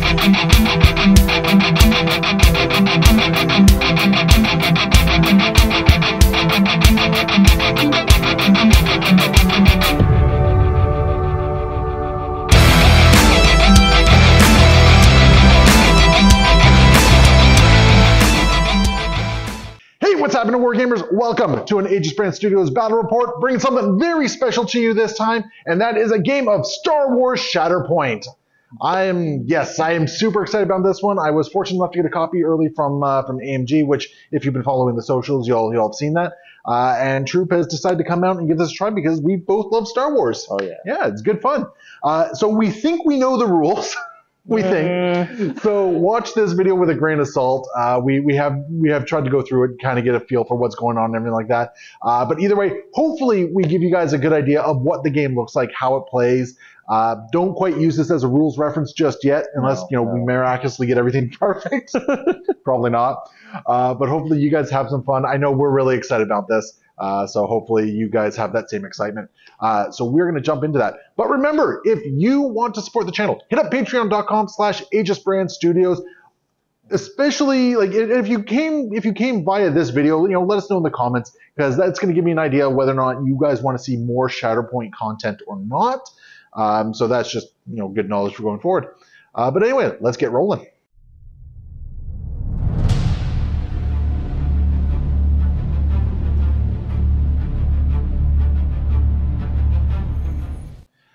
What's happening, Wargamers? Welcome to an Aegisbrand Studios battle report, bringing something very special to you this time, and that is a game of Star Wars Shatterpoint. I am super excited about this one. I was fortunate enough to get a copy early from AMG, which, if you've been following the socials, you'll have seen that. And Troop has decided to come out and give this a try because we both love Star Wars. Oh yeah. Yeah, it's good fun. So we think we know the rules. We think. So watch this video with a grain of salt. We have tried to go through it, kind of get a feel for what's going on and everything like that. But either way, hopefully we give you guys a good idea of what the game looks like, how it plays. Don't quite use this as a rules reference just yet, unless we miraculously get everything perfect. Probably not. But hopefully you guys have some fun. I know we're really excited about this. So hopefully you guys have that same excitement. So we're going to jump into that. But remember, if you want to support the channel, hit up patreon.com/Aegisbrand Studios. Especially like if you came via this video, let us know in the comments, because that's going to give me an idea of whether or not you guys want to see more Shatterpoint content or not. So that's just good knowledge for going forward. But anyway, let's get rolling.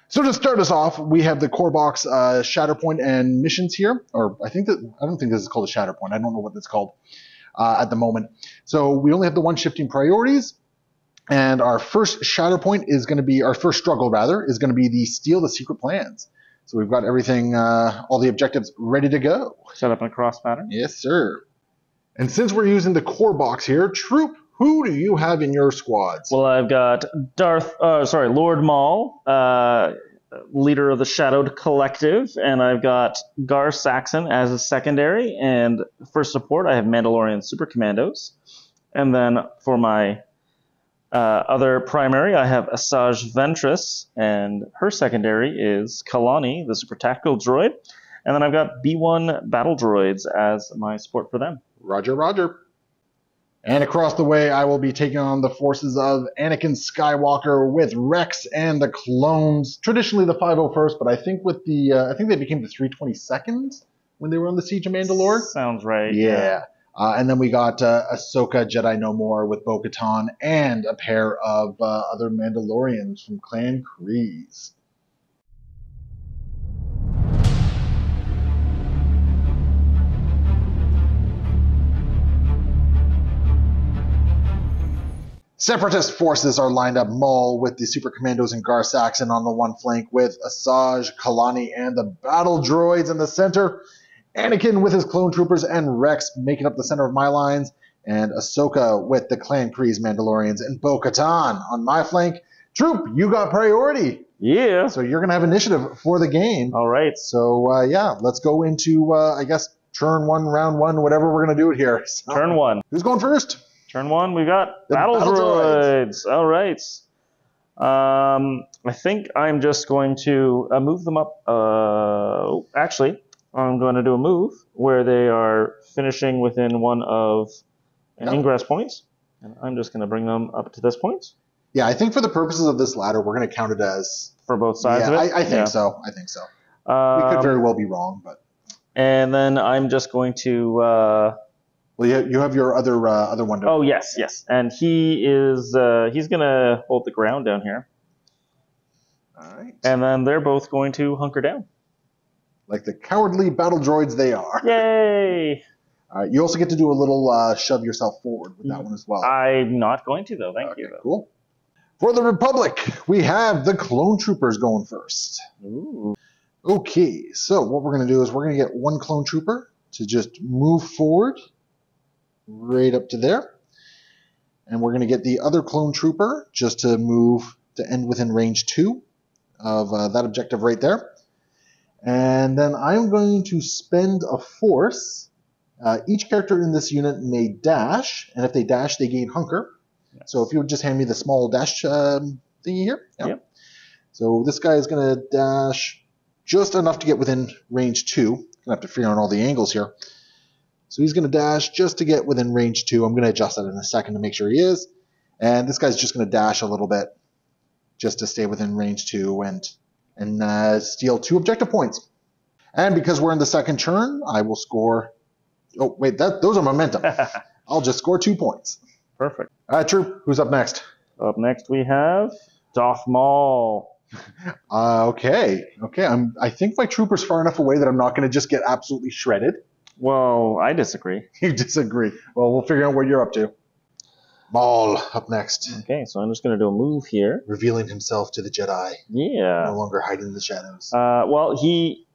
So to start us off, we have the core box Shatterpoint and missions here, or I don't think this is called a Shatterpoint. I don't know what that's called at the moment. So we only have the one shifting priorities, and our first Shatterpoint is going to be, our first struggle rather, is going to be the steal the secret plans. So we've got everything, all the objectives ready to go. Set up in a cross pattern? Yes, sir. And since we're using the core box here, Troop, who do you have in your squads? Well, I've got Lord Maul, leader of the Shadowed Collective, and I've got Gar Saxon as a secondary, and for support I have Mandalorian Super Commandos. And then for my other primary, I have Asaj Ventris, and her secondary is Kalani, the Super Tactical Droid. And then I've got B1 Battle Droids as my support for them. Roger, roger. And across the way, I will be taking on the forces of Anakin Skywalker with Rex and the clones. Traditionally the 501st, but I think with the I think they became the 322nd when they were on the Siege of Mandalore. Sounds right. Yeah. And then we got Ashoka, Jedi No More with Bo-Katan, and a pair of other Mandalorians from Clan Kryze. Separatist forces are lined up. Maul with the Super Commandos and Gar Saxon on the one flank, with Asaj, Kalani, and the battle droids in the center. Anakin with his clone troopers and Rex making up the center of my lines, and Ashoka with the Clan Kryze Mandalorians and Bo-Katan on my flank. Troop, you got priority. Yeah. So you're going to have initiative for the game. All right. So yeah, let's go into, I guess, turn one, round one, whatever we're going to do it here. So, turn one. Who's going first? Turn one, we got battle droids. All right. I think I'm just going to move them up. Actually, I'm going to do a move where they are finishing within one of an ingress points. And I'm just going to bring them up to this point. Yeah, I think for the purposes of this ladder, we're going to count it as... For both sides of it? I think so. I think so. We could very well be wrong, but... And then I'm just going to... Well, you have your other one. Oh, yes. And he is he's going to hold the ground down here. All right. And then they're both going to hunker down. Like the cowardly battle droids they are. Yay! All right. You also get to do a little shove yourself forward with that one as well. I'm not going to, though. Thank you. Though. Cool. For the Republic, we have the clone troopers going first. Ooh. Okay. So what we're going to do is we're going to get one clone trooper to just move forward. Right up to there. And we're going to get the other clone trooper just to move to end within range 2 of that objective right there. And then I'm going to spend a force. Each character in this unit may dash, and if they dash, they gain hunker. Yes. So if you would just hand me the small dash thingy here. Yep. So this guy is going to dash just enough to get within range 2 Gonna have to figure out all the angles here. So he's gonna dash just to get within range 2. I'm gonna adjust that in a second to make sure he is. And this guy's just gonna dash a little bit just to stay within range 2 and steal 2 objective points. And because we're in the second turn, I will score. Oh wait, those are momentum. I'll just score 2 points. Perfect. All right, Troop. Who's up next? Up next we have Darth Maul. Okay. I think my trooper's far enough away that I'm not going to just get absolutely shredded. Well, I disagree. You disagree. Well, we'll figure out what you're up to. Maul up next. Okay, so I'm just going to do a move here. Revealing himself to the Jedi. Yeah. No longer hiding in the shadows. Well, he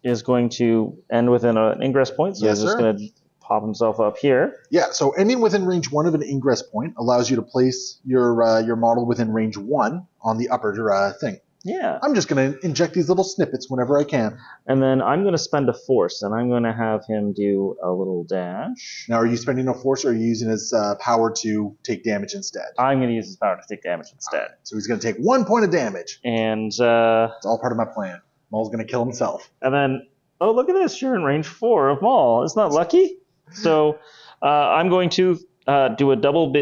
is going to end within an ingress point, so Yes, he's just going to pop himself up here. Yeah, so ending within range 1 of an ingress point allows you to place your model within range 1 on the upper thing. Yeah. I'm just going to inject these little snippets whenever I can. And then I'm going to spend a force, and I'm going to have him do a little dash. Now, are you spending a force, or are you using his power to take damage instead? I'm going to use his power to take damage instead. Right, so he's going to take 1 point of damage. And it's all part of my plan. Maul's going to kill himself. And then, oh, look at this. You're in range 4 of Maul. Isn't that lucky? So I'm going to do a thrown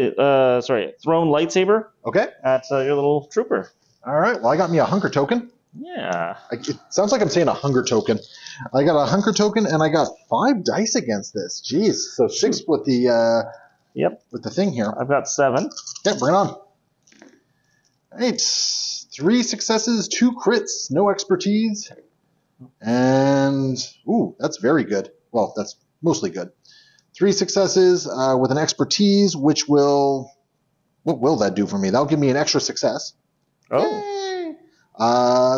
lightsaber. Okay. At your little trooper. All right. Well, I got me a hunger token. Yeah. It sounds like I'm saying a hunger token. I got a hunger token, and I got 5 dice against this. Jeez. So 6 with the with the thing here. I've got 7. Yeah, bring it on. All right. 3 successes, 2 crits, no expertise, and ooh, that's very good. Well, that's mostly good. 3 successes with an expertise, which will... What will that do for me? That'll give me an extra success. Oh.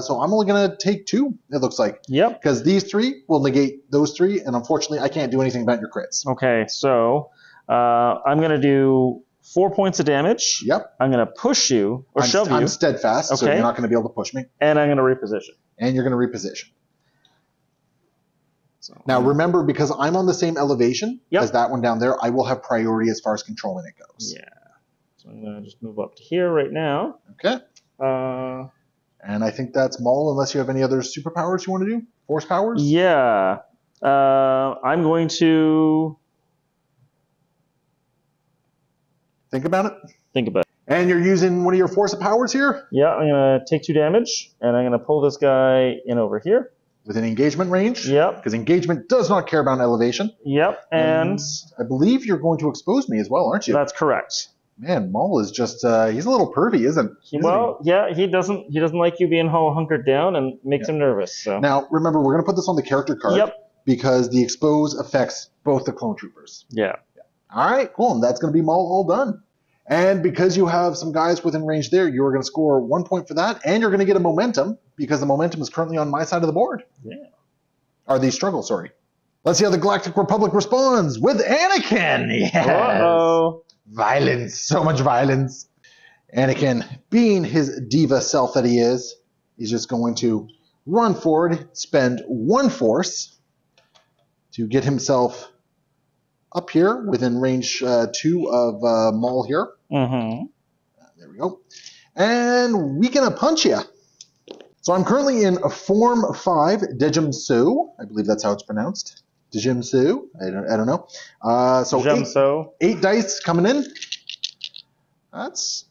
So I'm only going to take 2, it looks like. Yep. Because these 3 will negate those 3, and unfortunately, I can't do anything about your crits. Okay, so I'm going to do 4 points of damage. Yep. I'm going to push you, or shove you. I'm steadfast, so you're not going to be able to push me. And I'm going to reposition. And you're going to reposition. So, now remember, because I'm on the same elevation as that one down there, I will have priority as far as controlling it goes. Yeah. So I'm going to just move up to here right now. Okay. And I think that's Maul, unless you have any other superpowers you want to do? Force powers? Yeah. I'm going to... Think about it? Think about it. And you're using one of your force powers here? Yeah, I'm going to take 2 damage, and I'm going to pull this guy in over here. Within engagement range? Yep. Because engagement does not care about elevation. Yep, and I believe you're going to expose me as well, aren't you? That's correct. Man, Maul is just, he's a little pervy, isn't he? Well, yeah, he doesn't like you being all hunkered down and makes him nervous. So. Now, remember, we're going to put this on the character card. Yep. Because the expose affects both the clone troopers. Yeah. All right, cool. And that's going to be Maul all done. And because you have some guys within range there, you are going to score 1 point for that, and you're going to get a momentum, because the momentum is currently on my side of the board. Yeah. Or the struggle, sorry. Let's see how the Galactic Republic responds with Anakin. Yes. Uh-oh. Violence. So much violence. Anakin, being his diva self that he is, he's just going to run forward, spend 1 force to get himself up here within range 2 of Maul here. Mm-hmm. There we go. And we can punch you. So I'm currently in a Form 5 Dejimsu. I believe that's how it's pronounced. Dejimsu. I don't know. So 8 dice coming in. That's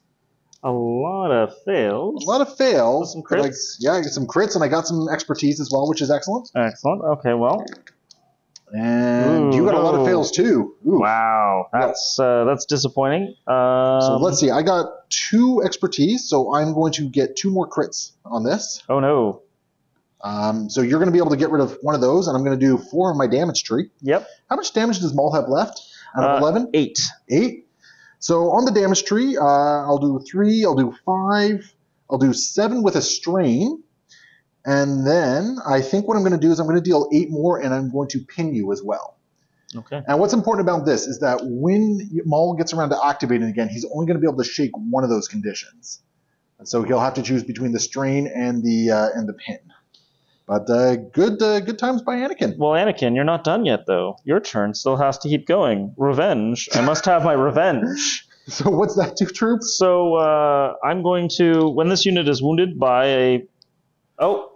a lot of fails. A lot of fails. Some crits. I got some crits, and I got some expertise as well, which is excellent. Excellent. Okay, well. And you got a lot of fails too. Ooh. Wow, that's disappointing. So let's see. I got 2 expertise, so I'm going to get 2 more crits on this. Oh no. So you're going to be able to get rid of 1 of those, and I'm going to do 4 on my damage tree. Yep. How much damage does Maul have left out of 11? 8. 8. So on the damage tree, I'll do 3. I'll do 5. I'll do 7 with a strain. And then I think what I'm going to do is I'm going to deal 8 more, and I'm going to pin you as well. Okay. And what's important about this is that when Maul gets around to activating again, he's only going to be able to shake 1 of those conditions. And so he'll have to choose between the strain and the pin. But good times by Anakin. Well, Anakin, you're not done yet, though. Your turn still has to keep going. Revenge. I must have my revenge. So what's that do, troops? So I'm going to, when this unit is wounded by a... Oh,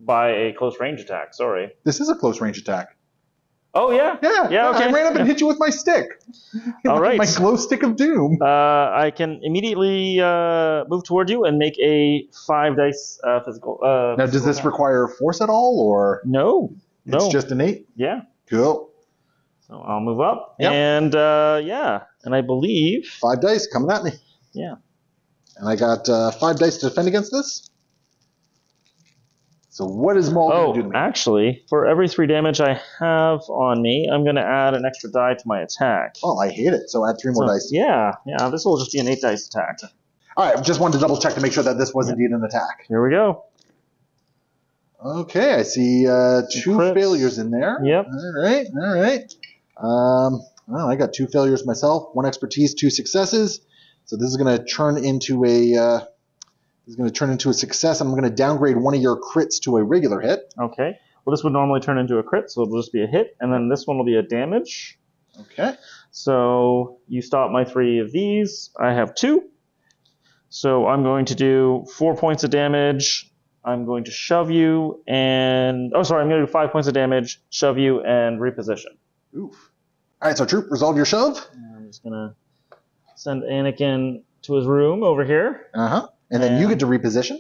By a close range attack, sorry. This is a close range attack. Oh, yeah? Yeah, okay. I ran up and hit you with my stick. All right. My glow stick of doom. I can immediately move toward you and make a 5 dice physical. Now, does this require force at all, or? No. It's just innate? Yeah. Cool. So I'll move up, Yep. and and I believe 5 dice coming at me. Yeah. And I got 5 dice to defend against this. So what is Maul going to do to me? Actually, for every 3 damage I have on me, I'm going to add an extra die to my attack. Oh, I hate it. So add 3 more dice. Yeah. This will just be an 8 dice attack. All right, just wanted to double check to make sure that this was indeed an attack. Here we go. Okay, I see 2 crits. failures in there. Yep. All right. Well, I got 2 failures myself, 1 expertise, 2 successes. So this is going to turn into a success. I'm going to downgrade one of your crits to a regular hit. Okay. Well, this would normally turn into a crit, so it'll just be a hit, and then this one will be a damage. Okay. So you stop my 3 of these. I have 2. So I'm going to do 4 points of damage. I'm going to shove you and... I'm going to do 5 points of damage, shove you, and reposition. Oof. All right, so Troop, resolve your shove. I'm just going to send Anakin to his room over here. Uh-huh. And then you get to reposition.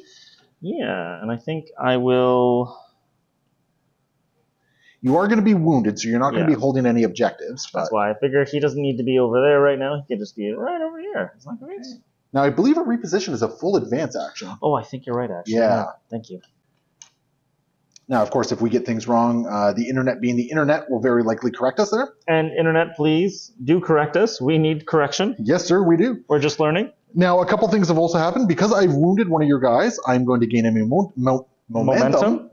Yeah, and I think I will... You are going to be wounded, so you're not going to be holding any objectives. That's why I figure he doesn't need to be over there right now. He can just be right over here. It's not great. Now, I believe a reposition is a full advance action. Oh, I think you're right, actually. Yeah. Thank you. Now, of course, if we get things wrong, the internet being the internet will very likely correct us there. And internet, please do correct us. We need correction. Yes, sir, we do. We're just learning. Now, a couple things have also happened. Because I wounded one of your guys, I'm going to gain a momentum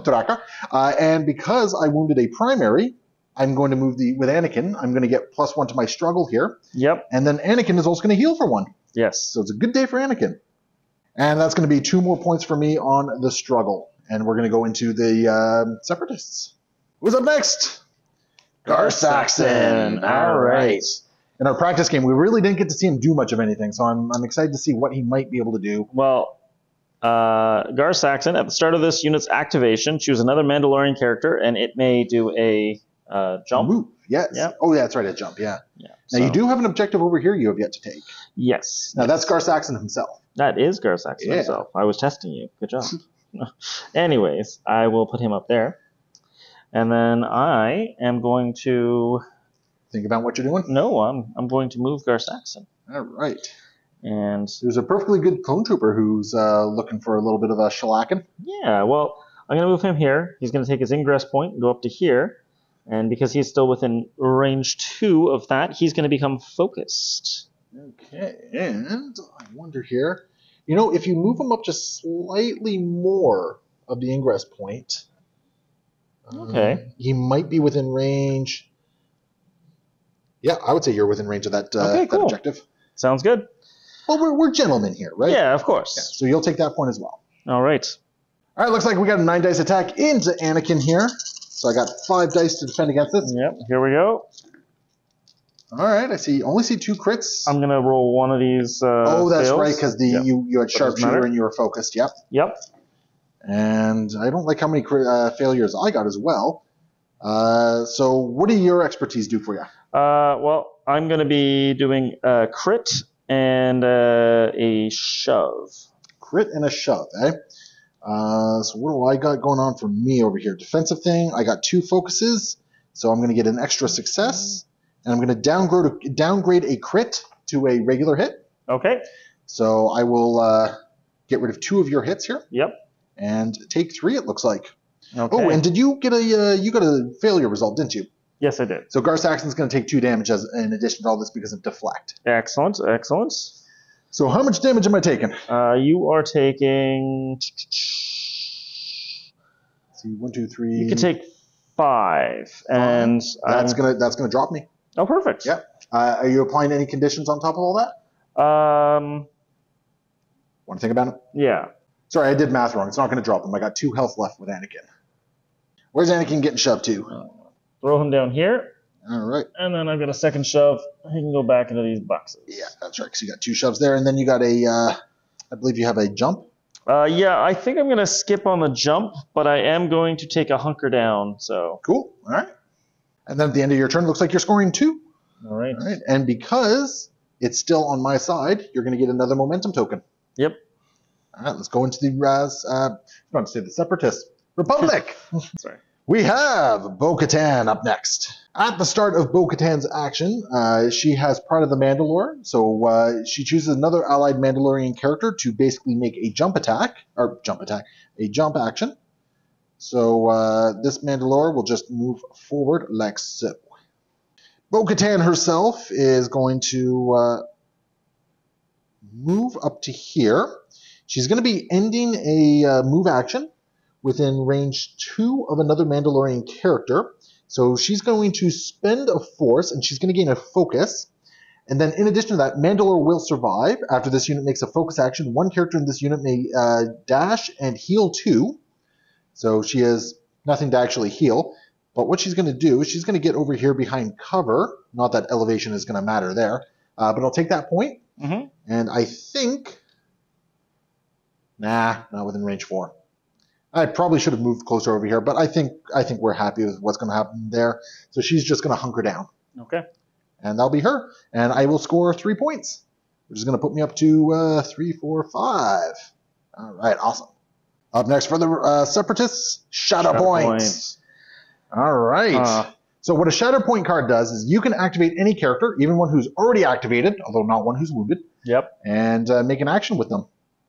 tracker. And because I wounded a primary, I'm going to move with Anakin. I'm going to get +1 to my struggle here. Yep. And then Anakin is also going to heal for 1. Yes. So it's a good day for Anakin. And that's going to be 2 more points for me on the struggle. And we're going to go into the Separatists. Who's up next? Gar Saxon. All right. In our practice game, we really didn't get to see him do much of anything, so I'm excited to see what he might be able to do. Well, Gar Saxon, at the start of this unit's activation, choose another Mandalorian character, and it may do a jump. Move, yes. Yep. Oh, yeah, that's right, a jump, yeah. Now, so, you do have an objective over here you have yet to take. Yes. Now, that's Gar Saxon himself. That is Gar Saxon himself. I was testing you. Good job. Anyways, I will put him up there. And then I am going to... Think about what you're doing? No, I'm going to move Gar Saxon. All right. And there's a perfectly good clone trooper who's looking for a little bit of a shellacking. Yeah, well, I'm going to move him here. He's going to take his ingress point and go up to here. And because he's still within range 2 of that, he's going to become focused. Okay, and I wonder here, you know, if you move him up just slightly more of the ingress point, okay, he might be within range. Yeah, I would say you're within range of that, okay, cool. that objective. Sounds good. Well, we're gentlemen here, right? Yeah, of course. Yeah, so you'll take that point as well. All right. All right, looks like we got a 9 dice attack into Anakin here. So I got 5 dice to defend against this. Yep, here we go. All right, only see 2 crits. I'm going to roll one of these oh, that's fails. right, because you had sharpshooter and you were focused, yep. Yep. And I don't like how many failures I got as well. So what do your expertise do for you? Well, I'm going to be doing a crit and a shove. Crit and a shove, eh? So what do I got going on for me over here? Defensive thing, I got 2 focuses, so I'm going to get an extra success, and I'm going to downgrade a crit to a regular hit. Okay. So I will get rid of 2 of your hits here. Yep. And take 3, it looks like. Okay. Oh, and did you get you got a failure result, didn't you? Yes, I did. So Gar Saxon's going to take 2 damage in addition to all this because of deflect. Excellent, excellent. So how much damage am I taking? You are taking... Let's see, 1, 2, 3... You can take 5, and... That's gonna drop me. Oh, perfect. Yeah. Are you applying any conditions on top of all that? Want to think about it? Yeah. Sorry, I did math wrong. It's not going to drop him. I got 2 health left with Anakin. Where's Anakin getting shoved to? Throw him down here. All right. And then I've got a second shove. He can go back into these boxes. Yeah, that's right, because you got 2 shoves there, and then you got a, I believe you have a jump. Yeah, I think I'm going to skip on the jump, but I am going to take a hunker down. So Cool. All right. And then at the end of your turn, it looks like you're scoring 2. all right. All right. And because it's still on my side, you're going to get another momentum token. Yep. All right. Let's go into the not to say the Separatist Republic. Sorry. We have Bo-Katan up next. At the start of Bo-Katan's action, she has Pride of the Mandalore, so she chooses another allied Mandalorian character to basically make a jump action. So this Mandalore will just move forward like so. Bo-Katan herself is going to move up to here. She's going to be ending a move action within range 2 of another Mandalorian character. So she's going to spend a force, and she's going to gain a focus. And then in addition to that, Mandalore will survive. After this unit makes a focus action, one character in this unit may dash and heal 2. So she has nothing to actually heal. But what she's going to do is she's going to get over here behind cover. Not that elevation is going to matter there. But I'll take that point. Mm-hmm. And I think... Nah, not within range 4. I probably should have moved closer over here, but I think we're happy with what's going to happen there. So she's just going to hunker down. Okay. And that'll be her. And I will score 3 points, which is going to put me up to 3, 4, 5. All right, awesome. Up next for the Separatists, Shatterpoint. All right. So what a Shatterpoint card does is you can activate any character, even one who's already activated, although not one who's wounded. Yep. And make an action with them.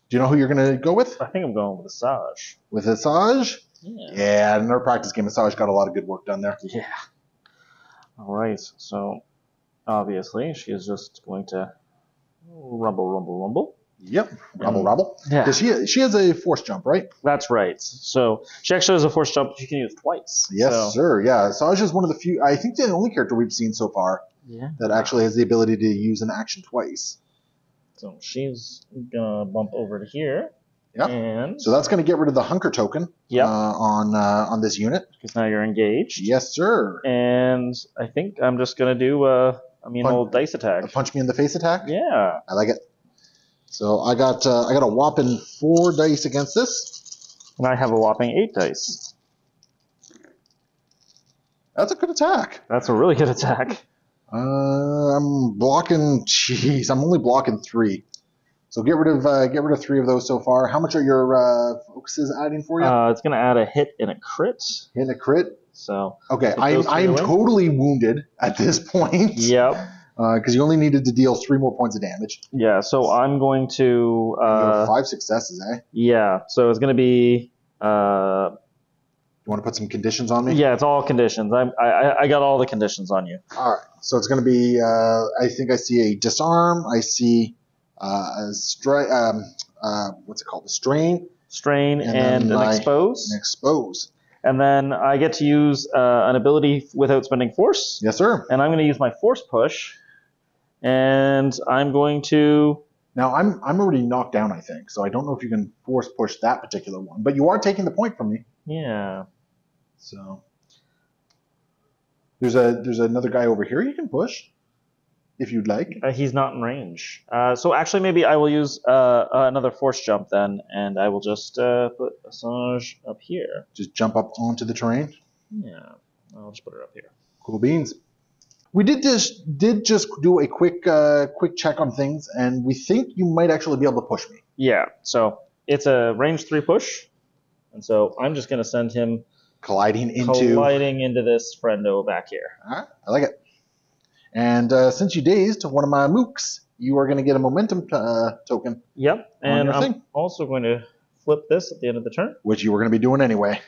Do you know who you're going to go with? I think I'm going with Asaj. With Asaj? Yeah. In our practice game, Asaj got a lot of good work done there. Yeah. All right. So, obviously, she is just going to rumble. Yep. Rumble. Yeah. Because she has a force jump, right? That's right. So, she actually has a force jump she can use twice. Yes, sir. Yeah. Asaj is one of the few, I think the only character we've seen so far that actually has the ability to use an action twice. So she's gonna bump over to here. Yep. And so that's going to get rid of the hunker token on this unit. Because now you're engaged. Yes, sir. And I think I'm just gonna do a old dice attack. A punch me in the face attack? Yeah. I like it. So I got a whopping 4 dice against this. And I have a whopping 8 dice. That's a good attack. That's a really good attack. I'm blocking. Jeez, I'm only blocking 3. So get rid of 3 of those so far. How much are your focuses adding for you? It's going to add a hit and a crit. Hit and a crit. So okay, I'm totally wounded at this point. Yep. Because you only needed to deal 3 more points of damage. Yeah. So I'm going to. You have 5 successes, eh? Yeah. So it's going to be. You want to put some conditions on me? Yeah, it's all conditions. I got all the conditions on you. All right. So it's going to be, I think I see a disarm. I see what's it called? A strain. Strain and an expose. An expose. And then I get to use an ability without spending force. Yes, sir. And I'm going to use my force push. And I'm going to... Now, I'm already knocked down, I think. So I don't know if you can force push that particular one. But you are taking the point from me. Yeah. So there's another guy over here you can push if you'd like. He's not in range. So actually maybe I will use another force jump then, and I will just put Asaj up here. Just jump up onto the terrain? Yeah. I'll just put her up here. Cool beans. We did just do a quick check on things, and we think you might actually be able to push me. Yeah. So it's a range 3 push. And so I'm just going to send him colliding into this friendo back here. All right, I like it. And since you dazed one of my mooks, you are going to get a momentum token. Yep, and I'm also going to flip this at the end of the turn, which you were going to be doing anyway.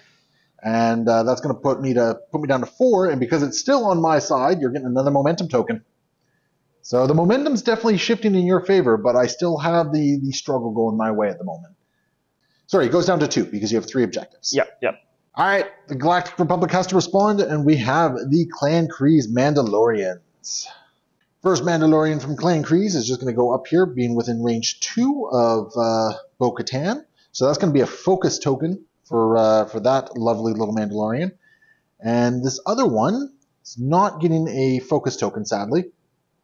And that's going to put me down to 4. And because it's still on my side, you're getting another momentum token. So the momentum's definitely shifting in your favor, but I still have the struggle going my way at the moment. Sorry, it goes down to 2 because you have 3 objectives. Yep. All right, the Galactic Republic has to respond, and we have the Clan Kryze Mandalorians. First Mandalorian from Clan Kryze is just going to go up here, being within range 2 of Bo-Katan. So that's going to be a focus token for that lovely little Mandalorian. And this other one is not getting a focus token, sadly,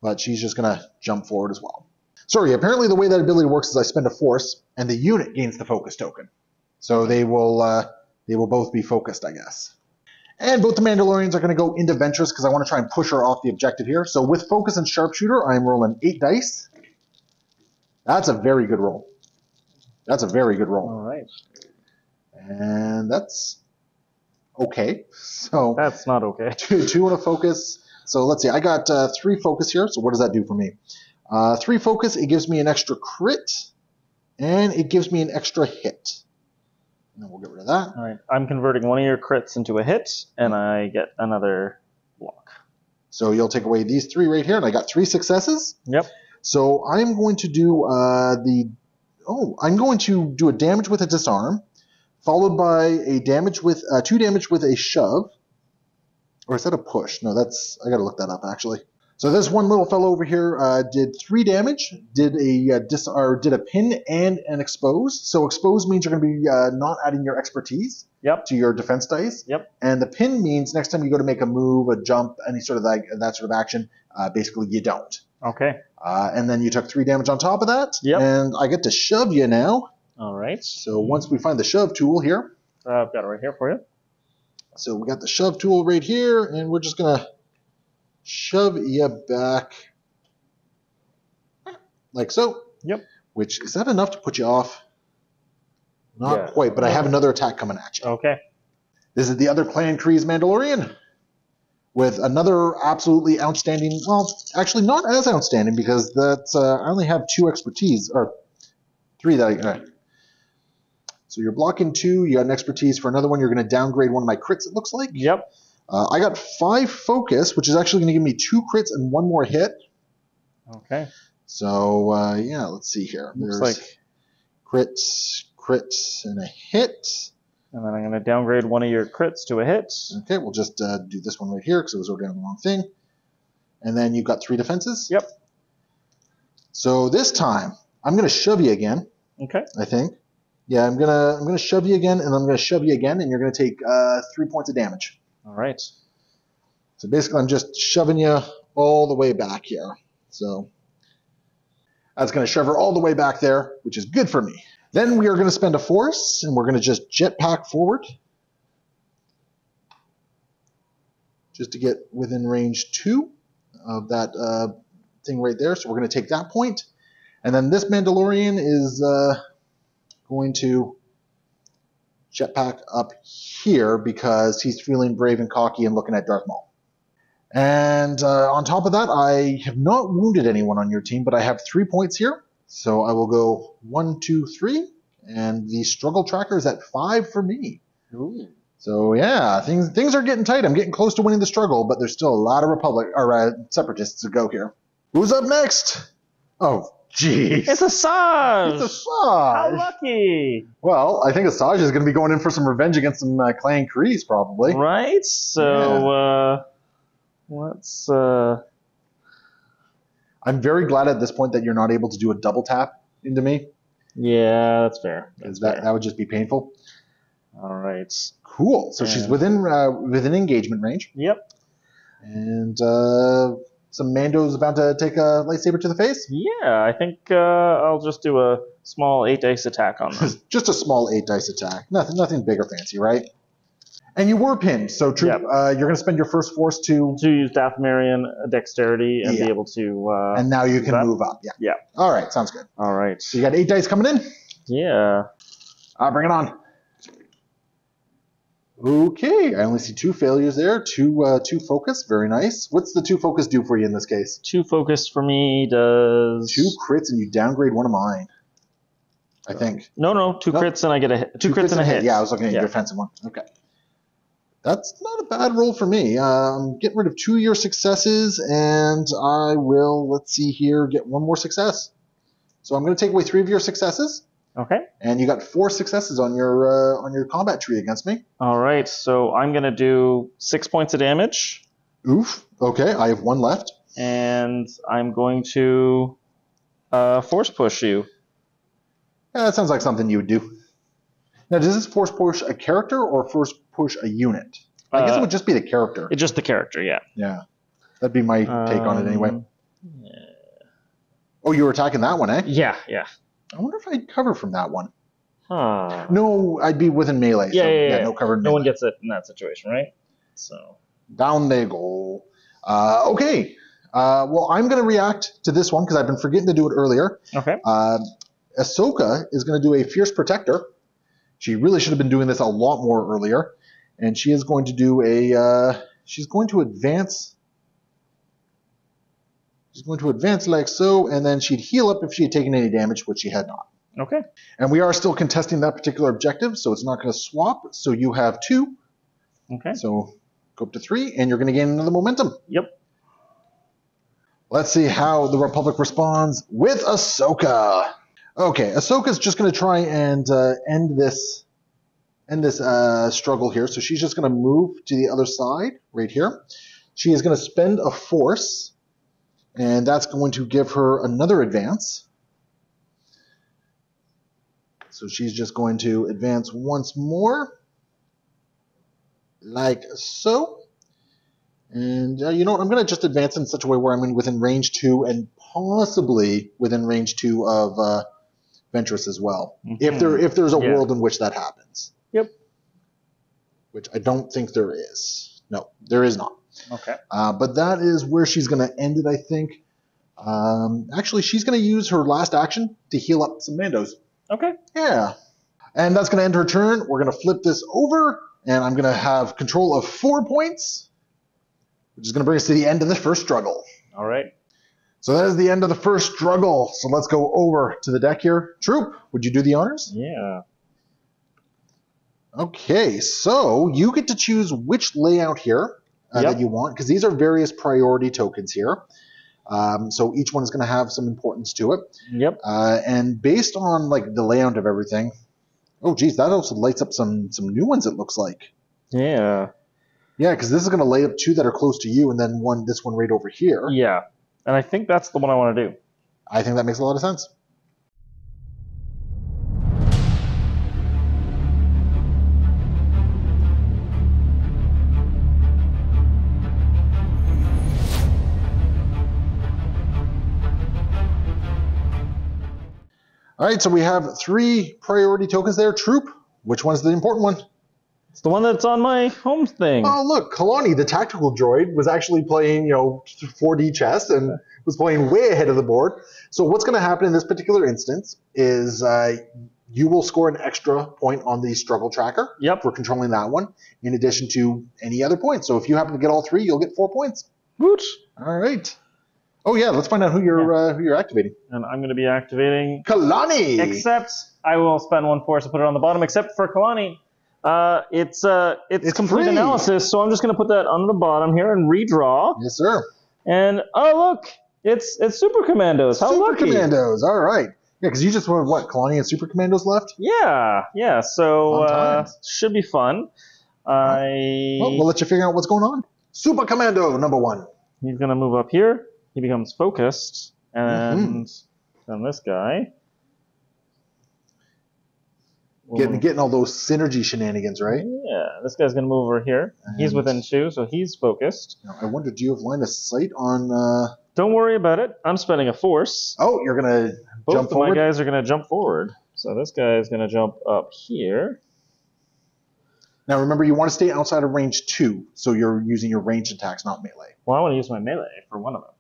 but she's just going to jump forward as well. Sorry, apparently the way that ability works is I spend a force, and the unit gains the focus token. So they will both be focused, I guess. And both the Mandalorians are going to go into Ventris because I want to try and push her off the objective here. So with focus and sharpshooter, I'm rolling 8 dice. That's a very good roll. That's a very good roll. All right. And that's okay. So That's not okay. two in a focus. So let's see. I got 3 focus here. So what does that do for me? 3 focus, it gives me an extra crit, and it gives me an extra hit. And then we'll get rid of that. All right. I'm converting one of your crits into a hit, and I get another block. So you'll take away these 3 right here, and I got 3 successes. Yep. So I'm going to do I'm going to do a damage with a disarm, followed by a damage with 2 damage with a shove. Or is that a push? No, I got to look that up actually. So this one little fellow over here did 3 damage, did a pin and an expose. So expose means you're going to be not adding your expertise to your defense dice. Yep. And the pin means next time you go to make a move, a jump, any sort of that sort of action, basically you don't. Okay. And then you took 3 damage on top of that. Yep. And I get to shove you now. All right. So once we find the shove tool here. I've got it right here for you. So we got the shove tool right here, and we're just going to shove you back like so. Yep. Which, is that enough to put you off? Not quite, but I have another attack coming at you. Okay. This is the other Clan Kreese Mandalorian with another absolutely outstanding, well, actually not as outstanding because that's, I only have 2 expertise, or 3 that So you're blocking 2, you got an expertise for another one, you're going to downgrade one of my crits, it looks like. Yep. I got 5 focus, which is actually going to give me 2 crits and 1 more hit. Okay. So, yeah, let's see here. Looks There's like crits, and a hit. And then I'm going to downgrade one of your crits to a hit. Okay, we'll just do this one right here because it was already on the wrong thing. And then you've got 3 defenses. Yep. So this time, I'm going to shove you again. Okay. I think. Yeah, I'm gonna shove you again, and I'm gonna shove you again, and you're gonna take 3 points of damage. All right. So basically, I'm just shoving you all the way back here. So that's gonna shove her all the way back there, which is good for me. Then we are gonna spend a force, and we're gonna just jetpack forward, just to get within range 2 of that thing right there. So we're gonna take that point, and then this Mandalorian is going to jetpack up here because he's feeling brave and cocky and looking at Darth Maul. And on top of that, I have not wounded anyone on your team, but I have 3 points here. So I will go 1, 2, 3, and the struggle tracker is at 5 for me. Ooh. So yeah, things are getting tight. I'm getting close to winning the struggle, but there's still a lot of Separatists to go here. Who's up next? Oh, jeez. It's Asaj! It's Asaj! How lucky! Well, I think Asaj is going to be going in for some revenge against some Clan Kreese, probably. Right? So, let's... I'm very glad at this point that you're not able to do a double tap into me. Yeah, that's fair. Because that would just be painful. All right. Cool. So she's within engagement range. Yep. And some Mando's about to take a lightsaber to the face. Yeah, I think I'll just do a small 8 dice attack on them. Just a small 8 dice attack. Nothing big or fancy, right? And you were pinned, so Troop, Yep. You're going to spend your first force to use Dathomirian dexterity and be able to... and now you can move up. Yeah. Yeah. All right, sounds good. All right. So you got 8 dice coming in? Yeah. Bring it on. Okay, I only see 2 failures there. 2 focus, very nice. What's the 2 focus do for you in this case? 2 focus for me does... 2 crits and you downgrade one of mine. I think. No, 2 crits and I get a hit. 2 crits and a hit. Yeah, I was looking at your defensive one. Okay. That's not a bad roll for me. I'm getting rid of 2 of your successes, and I will, let's see here, get 1 more success. So I'm going to take away 3 of your successes. Okay. And you got 4 successes on your combat tree against me. All right, so I'm going to do 6 points of damage. Oof. Okay, I have 1 left. And I'm going to force push you. Yeah, that sounds like something you would do. Now, does this force push a character or force push a unit? I guess it would just be the character. It's just the character, yeah. Yeah. That'd be my take on it anyway. Yeah. Oh, you were attacking that one, eh? Yeah, yeah. I wonder if I'd cover from that one. Huh. No, I'd be within melee. Yeah. No cover in No melee. one gets it in that situation, right? So down they go. Okay. Well, I'm going to react to this one because I've been forgetting to do it earlier. okay. Ahsoka is going to do a Fierce Protector. She really should have been doing this a lot more earlier. And she is going to do a... she's going to advance... She's going to advance like so, and then she'd heal up if she had taken any damage, which she had not. Okay. And we are still contesting that particular objective, so it's not going to swap. So you have 2. Okay. So go up to 3, and you're going to gain another momentum. Yep. Let's see how the Republic responds with Ahsoka. Okay, Ahsoka's just going to try and end this struggle here. So she's just going to move to the other side right here. She is going to spend a force, and that's going to give her another advance. So she's just going to advance once more, like so. And you know what? I'm going to just advance in such a way where I'm within range 2 and possibly within range 2 of Ventris as well. Mm-hmm. If there's a world in which that happens. Yep. Which I don't think there is. No, there is not. Okay. But that is where she's going to end it, I think. Actually, she's going to use her last action to heal up some Mandos. Okay. Yeah. And that's going to end her turn. We're going to flip this over, and I'm going to have control of 4 points, which is going to bring us to the end of the first struggle. All right. So that is the end of the first struggle. So let's go over to the deck here. Troop, would you do the honors? Yeah. Okay, so you get to choose which layout here that you want, because these are various priority tokens here. So each one is going to have some importance to it. Yep. And based on like the layout of everything, oh geez, that also lights up some new ones, it looks like. Yeah. Yeah, because this is going to light up 2 that are close to you, and then this one right over here. Yeah. And I think that's the one I want to do. I think that makes a lot of sense. All right, so we have 3 priority tokens there. Troop, which one's the important one? It's the one that's on my home thing. Oh, look, Kalani, the tactical droid, was actually playing, 4D chess and was playing way ahead of the board. So what's going to happen in this particular instance is you will score an extra point on the struggle tracker for controlling that one, in addition to any other points. So if you happen to get all 3, you'll get 4 points. Woot. All right. Oh, yeah, let's find out who you're activating. And I'm going to be activating Kalani! Except I will spend 1 force to put it on the bottom, except for Kalani. It's complete free. analysis, so I'm just going to put that on the bottom here and redraw. Yes, sir. And oh look, it's Super Commandos. How Super lucky! Commandos. All right. Yeah, because you just went Kalani and Super Commandos left. Yeah. So should be fun. Well, we'll let you figure out what's going on. Super Commando number 1. He's going to move up here. He becomes focused, and then this guy. Getting all those synergy shenanigans, right? Yeah, this guy's going to move over here. And he's within 2, so he's focused. Now, I wonder, do you have line of sight on... Don't worry about it. I'm spending a force. Oh, you're going to jump forward? Both of my guys are going to jump forward. So this guy is going to jump up here. Now remember, you want to stay outside of range 2, so you're using your ranged attacks, not melee. Well, I want to use my melee for one of them.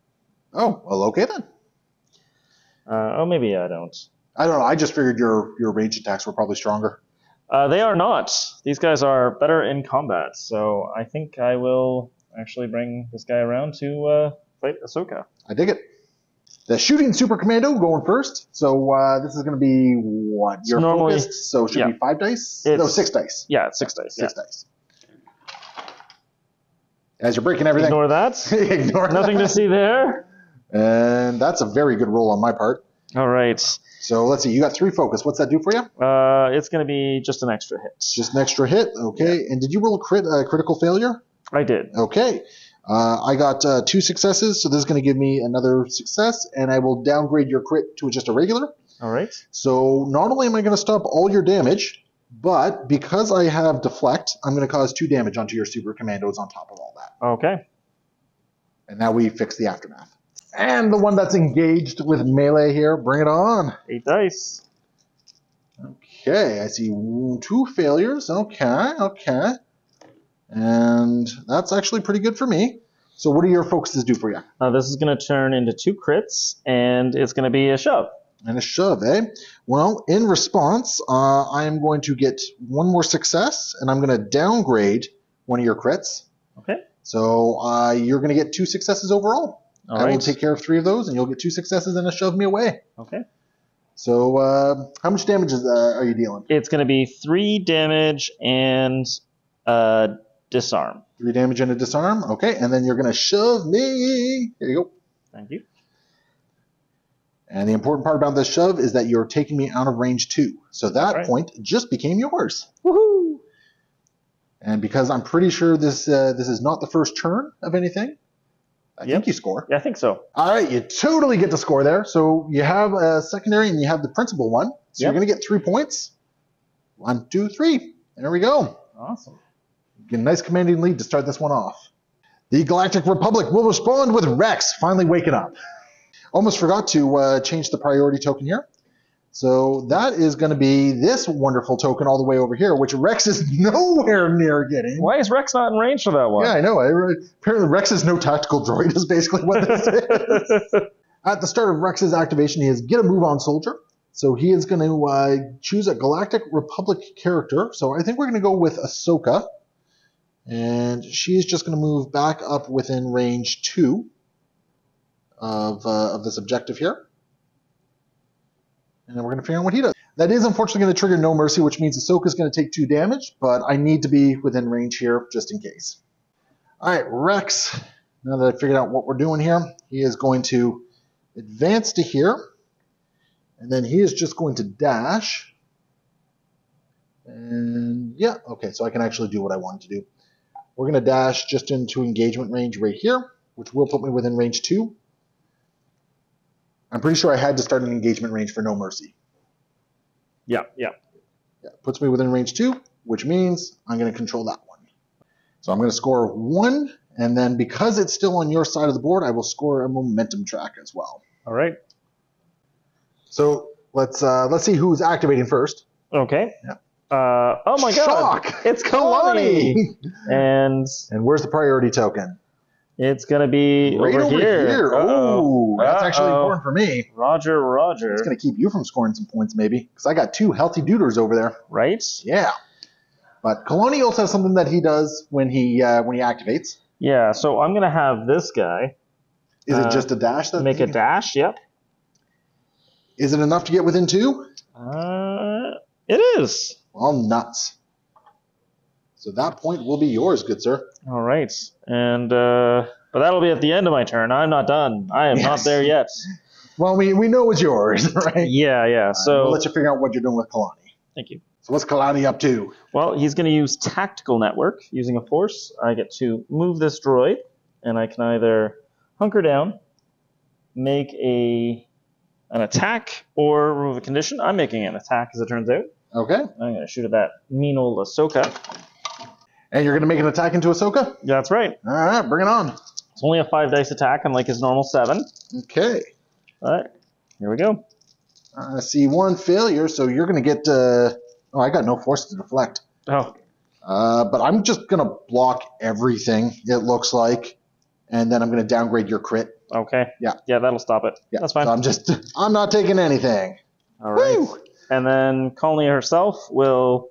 Oh, well, okay then. Maybe I don't. I don't know. I just figured your ranged attacks were probably stronger. They are not. These guys are better in combat, so I think I will actually bring this guy around to fight Ahsoka. I dig it. The shooting Super Commando going first. So this is going to be what? You're focused, so it should be 5 dice? No, 6 dice. Yeah, it's 6 dice. 6 dice. As you're breaking everything. Ignore that. Ignore Nothing to see there. And that's a very good roll on my part. All right. So let's see. You got 3 focus. What's that do for you? It's going to be just an extra hit. Just an extra hit. Okay. Yeah. And did you roll a critical failure? I did. Okay. I got 2 successes, so this is going to give me another success, and I will downgrade your crit to just a regular. All right. So not only am I going to stop all your damage, but because I have deflect, I'm going to cause 2 damage onto your Super Commandos on top of all that. Okay. And now we fix the aftermath. And the one that's engaged with melee here, bring it on. 8 dice. Okay, I see 2 failures. Okay. And that's actually pretty good for me. So what do your focuses do for you? This is going to turn into 2 crits, and it's going to be a shove. And a shove, eh? Well, in response, I am going to get 1 more success, and I'm going to downgrade one of your crits. Okay. So you're going to get 2 successes overall. I will take care of 3 of those, and you'll get 2 successes and a shove me away. Okay. So how much damage are you dealing? It's going to be 3 damage and disarm. 3 damage and a disarm. Okay, and then you're going to shove me. There you go. Thank you. And the important part about this shove is that you're taking me out of range 2. So that point just became yours. Woohoo! And because I'm pretty sure this is not the first turn of anything, I think you score. Yeah, I think so. All right, you totally get to score there. So you have a secondary and you have the principal one. So you're going to get 3 points. 1, 2, 3. There we go. Awesome. Get a nice commanding lead to start this one off. The Galactic Republic will respond with Rex finally waking up. Almost forgot to change the priority token here. So that is going to be this wonderful token all the way over here, which Rex is nowhere near getting. Why is Rex not in range for that one? Yeah, I know. Apparently Rex is no tactical droid is basically what this is. At the start of Rex's activation, he is get a move on soldier. So he is going to choose a Galactic Republic character. So I think we're going to go with Ashoka. And she's just going to move back up within range 2 of this objective here. And then we're going to figure out what he does. That is unfortunately going to trigger No Mercy, which means Ahsoka is going to take 2 damage, but I need to be within range here just in case. All right, Rex, now that I figured out what we're doing here, he is going to advance to here, and then he is just going to dash. And yeah, okay, so I can actually do what I wanted to do. We're going to dash just into engagement range right here, which will put me within range 2. I'm pretty sure I had to start an engagement range for No Mercy. Yeah. Puts me within range 2, which means I'm going to control that one. So I'm going to score 1, and then because it's still on your side of the board, I will score a momentum track as well. All right. So let's see who's activating first. Okay. Yeah. Oh my God! Shock! It's Kalani! And where's the priority token? It's going to be right over here. Oh, that's actually important for me. Roger. It's going to keep you from scoring some points, maybe, because I got 2 healthy duders over there. Right? Yeah. But Kalani also has something that he does when he activates. Yeah, so I'm going to have this guy. Is it just a dash? Make a dash, yep. Is it enough to get within 2? It is. Well, nuts. So that point will be yours, good sir. All right. And but that'll be at the end of my turn. I'm not done. I am not there yet. Well, we know it's yours, right? Yeah. So we'll let you figure out what you're doing with Kalani. Thank you. So what's Kalani up to? Well, he's going to use Tactical Network. Using a force, I get to move this droid, and I can either hunker down, make an attack, or remove a condition. I'm making an attack, as it turns out. Okay. I'm going to shoot at that mean old Ahsoka. And you're going to make an attack into Ahsoka? Yeah, that's right. All right, bring it on. It's only a 5 dice attack, unlike his normal 7. Okay. All right, here we go. I see 1 failure, so you're going to get... oh, I got no force to deflect. Oh. But I'm just going to block everything, it looks like, and then I'm going to downgrade your crit. Okay. Yeah. Yeah, that'll stop it. Yeah. That's fine. So I'm not taking anything. All right. Woo! And then Colony herself will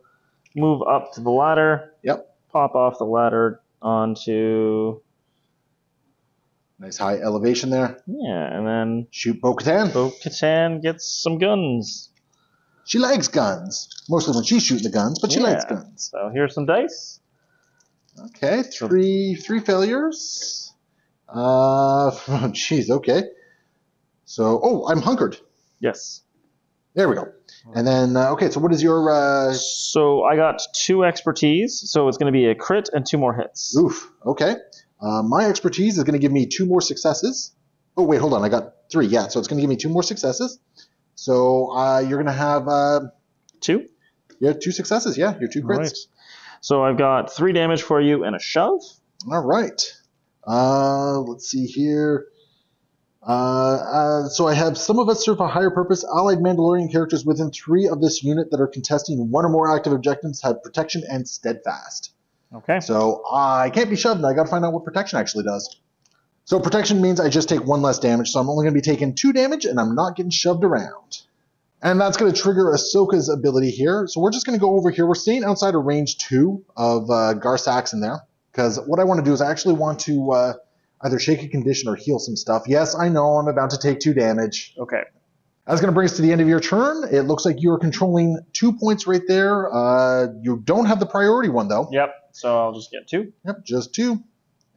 move up to the ladder. Yep. Pop off the ladder onto... Nice high elevation there. Yeah, and then... Shoot Bo-Katan. Bo-Katan gets some guns. She likes guns. Mostly when she's shooting the guns, but she likes guns. So here's some dice. Okay, three failures. Jeez, okay. So, I'm hunkered. Yes. There we go. And then, okay, so what is your... So I got 2 expertise, so it's going to be a crit and 2 more hits. Oof, okay. My expertise is going to give me 2 more successes. Oh, wait, hold on. I got 3, yeah. So it's going to give me 2 more successes. So you're going to have... 2? Yeah, 2 successes, yeah. Your 2 crits. Right. So I've got 3 damage for you and a shove. All right. Let's see here. So I have some of us serve a higher purpose. Allied Mandalorian characters within 3 of this unit that are contesting 1 or more active objectives have protection and steadfast. Okay. So I can't be shoved, and I got to find out what protection actually does. So protection means I just take 1 less damage, so I'm only going to be taking 2 damage, and I'm not getting shoved around. And that's going to trigger Ahsoka's ability here. So we're just going to go over here. We're staying outside of range 2 of Gar Saxon there, because what I want to do is I actually want to either shake a condition or heal some stuff. Yes, I know I'm about to take 2 damage. Okay. That's going to bring us to the end of your turn. It looks like you're controlling 2 points right there. You don't have the priority one, though. Yep. So I'll just get 2. Yep, just 2.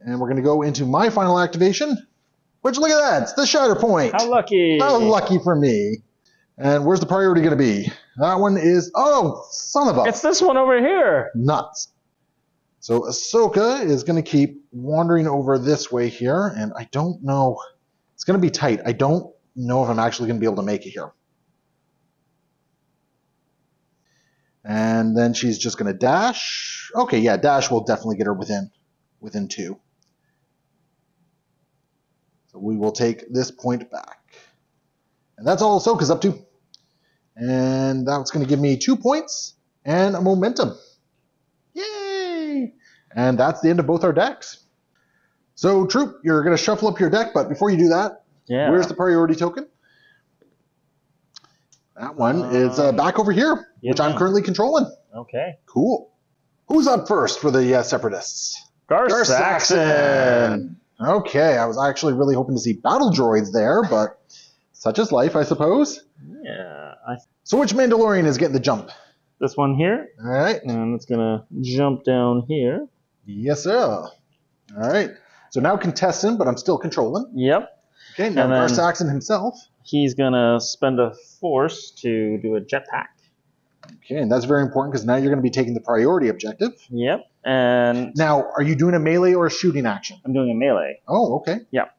And we're going to go into my final activation, which, look at that, it's the Shatterpoint. How lucky. How lucky for me. And where's the priority going to be? That one is, oh, son of a... It's this one over here. Nuts. So Ahsoka is going to keep wandering over this way here, and I don't know. It's going to be tight. I don't know if I'm actually going to be able to make it here. And then she's just going to dash. Okay, yeah, dash will definitely get her within 2. So we will take this point back. And that's all Ahsoka's up to. And that's going to give me 2 points and a momentum. Yay! And that's the end of both our decks. So, Troop, you're going to shuffle up your deck, but before you do that, where's the priority token? That one is back over here, which I'm currently controlling. Okay. Cool. Who's up first for the Separatists? Gar Saxon. Okay, I was actually really hoping to see battle droids there, but such is life, I suppose. Yeah. So which Mandalorian is getting the jump? This one here. All right. And it's going to jump down here. Yes, sir. All right. So now contestant, but I'm still controlling. Yep. Okay, now Gar Saxon himself. He's going to spend a force to do a jetpack. Okay, and that's very important because now you're going to be taking the priority objective. Yep. And now, are you doing a melee or a shooting action? I'm doing a melee. Oh, okay. Yep.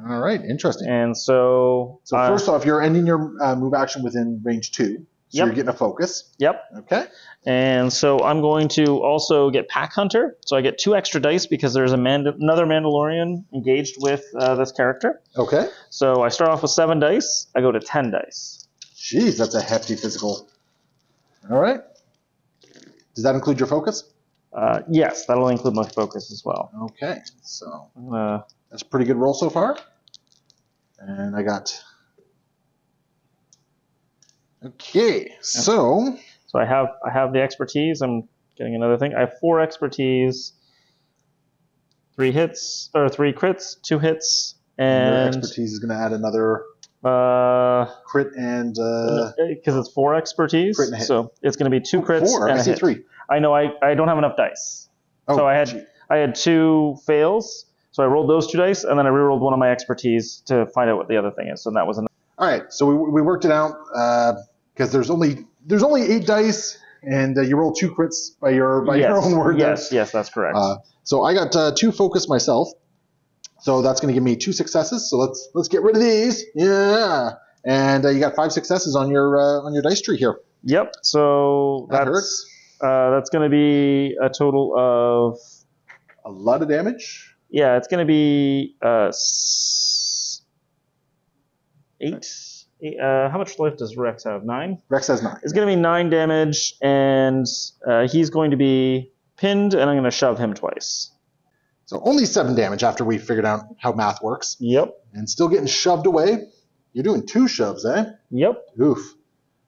All right, interesting. And so first off, you're ending your move action within range 2. So you're getting a focus. Yep. Okay. And so I'm going to also get Pack Hunter. So I get 2 extra dice because there's another Mandalorian engaged with this character. Okay. So I start off with 7 dice. I go to 10 dice. Jeez, that's a hefty physical. All right. Does that include your focus? Yes, that'll include my focus as well. Okay. So that's a pretty good roll so far. And I got... Okay, so I have the expertise. I'm getting another thing. I have 4 expertise, 3 hits or 3 crits, 2 hits, and your expertise is going to add another crit and because it's 4 expertise, crit and a hit. So it's going to be 2 crits 4. and I a see hit. 3. I know I don't have enough dice, so I had 2 fails. So I rolled those 2 dice, and then I rerolled one of my expertise to find out what the other thing is. So that was enough. All right, so we worked it out because there's only 8 dice, and you roll 2 crits by your own word. Yes, that's correct. So I got 2 focus myself, so that's going to give me 2 successes. So let's get rid of these. Yeah, and you got 5 successes on your dice tree here. Yep. So that hurts. That's going to be a total of a lot of damage. Yeah, it's going to be 8. How much life does Rex have? 9? Rex has 9. It's going to be 9 damage, and he's going to be pinned, and I'm going to shove him twice. So only 7 damage after we figured out how math works. Yep. And still getting shoved away. You're doing 2 shoves, eh? Yep. Oof.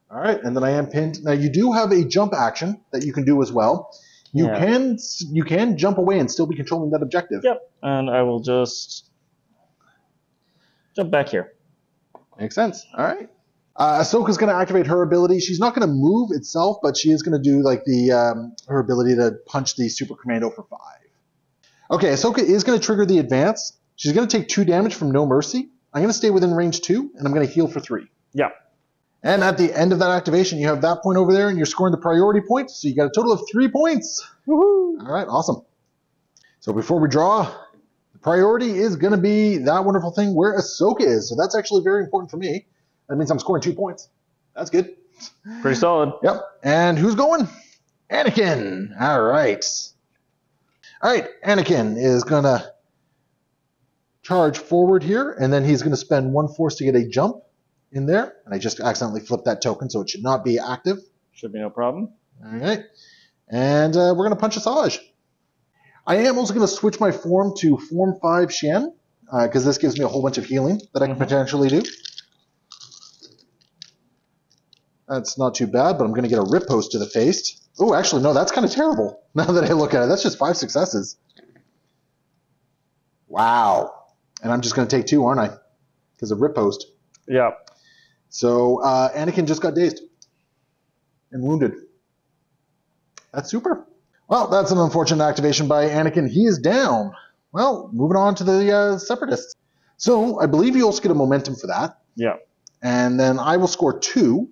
All right, and then I am pinned. Now you do have a jump action that you can do as well. You can jump away and still be controlling that objective. Yep. And I will just jump back here. Makes sense. All right. Ahsoka's going to activate her ability. She's not going to move itself, but she is going to do like her ability to punch the Super Commando for 5. Okay, Ahsoka is going to trigger the advance. She's going to take 2 damage from No Mercy. I'm going to stay within range 2, and I'm going to heal for 3. Yeah. And at the end of that activation, you have that point over there, and you're scoring the priority point, so you got a total of 3 points. Woohoo! All right, awesome. So before we draw, the priority is going to be that wonderful thing where Ahsoka is. So that's actually very important for me. That means I'm scoring 2 points. That's good. Pretty solid. Yep. And who's going? Anakin. All right. All right, Anakin is going to charge forward here, and then he's going to spend 1 force to get a jump in there. And I just accidentally flipped that token, so it should not be active. Should be no problem. All right. And we're going to punch Asaj. I am also going to switch my form to Form 5 Xian, because this gives me a whole bunch of healing that I can potentially do. That's not too bad, but I'm going to get a riposte to the face. Oh, actually, no, that's kind of terrible. Now that I look at it, that's just 5 successes. Wow. And I'm just going to take 2, aren't I? Because of riposte. Yeah. So Anakin just got dazed and wounded. That's super. Well, that's an unfortunate activation by Anakin. He is down. Well, moving on to the Separatists. So I believe you also get a momentum for that. Yeah. And then I will score 2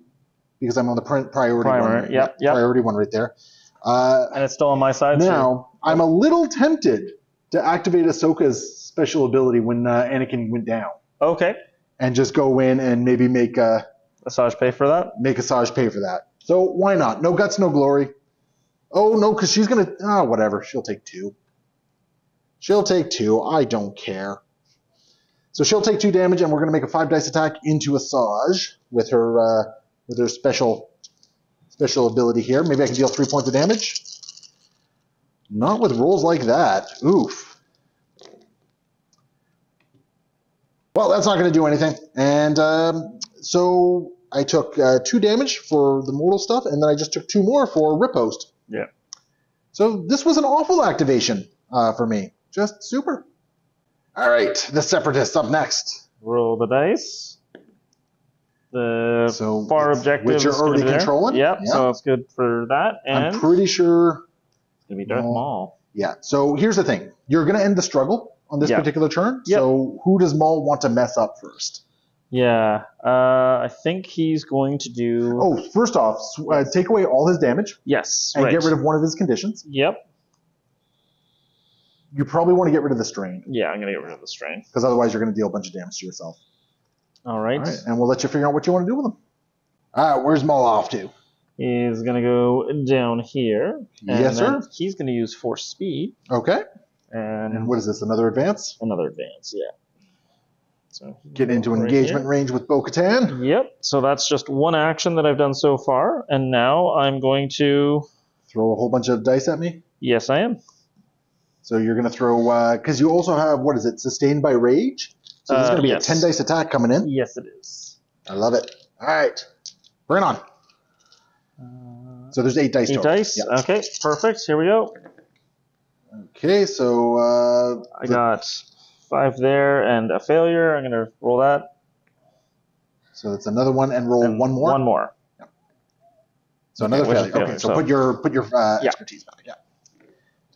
because I'm on the priority one. Yep. Priority one right there. And it's still on my side. Now, I'm a little tempted to activate Ahsoka's special ability when Anakin went down. Okay. And just go in and maybe make Asaj pay for that? Make Asaj pay for that. So why not? No guts, no glory. Oh, no, because she's going to... whatever. She'll take 2. She'll take 2. I don't care. So she'll take 2 damage, and we're going to make a 5 dice attack into Asaj with her special ability here. Maybe I can deal 3 points of damage. Not with rolls like that. Oof. Well, that's not going to do anything. And so I took 2 damage for the mortal stuff, and then I just took 2 more for riposte. Yeah. So this was an awful activation for me. Just super. All right, the Separatists up next. Roll the dice. The far objective which you're already controlling. Yep, so it's good for that. And I'm pretty sure it's going to be Darth Maul. Yeah, so here's the thing. You're going to end the struggle on this particular turn. Yep. So who does Maul want to mess up first? Yeah, I think he's going to do... Oh, first off, take away all his damage. Yes, and get rid of one of his conditions. Yep. You probably want to get rid of the strain. Yeah, I'm going to get rid of the strain. Because otherwise you're going to deal a bunch of damage to yourself. All right. And we'll let you figure out what you want to do with him. All right, where's Maul off to? He's going to go down here. Yes, sir. He's going to use force speed. Okay. And what is this, another advance? Another advance, yeah. So get into engagement range with Bo-Katan. Yep, so that's just one action that I've done so far. And now I'm going to... Throw a whole bunch of dice at me? Yes, I am. So you're going to throw... Because you also have, what is it, Sustained by Rage? So there's going to be a 10 dice attack coming in. Yes, it is. I love it. All right. Bring it on. So there's 8 dice total. 8 dice? Yep. Okay, perfect. Here we go. Okay, so... I got 5 there and a failure. I'm going to roll that. So that's another one and roll 1 more? 1 more. Yep. So another failure. Okay, so put your expertise back. Yeah.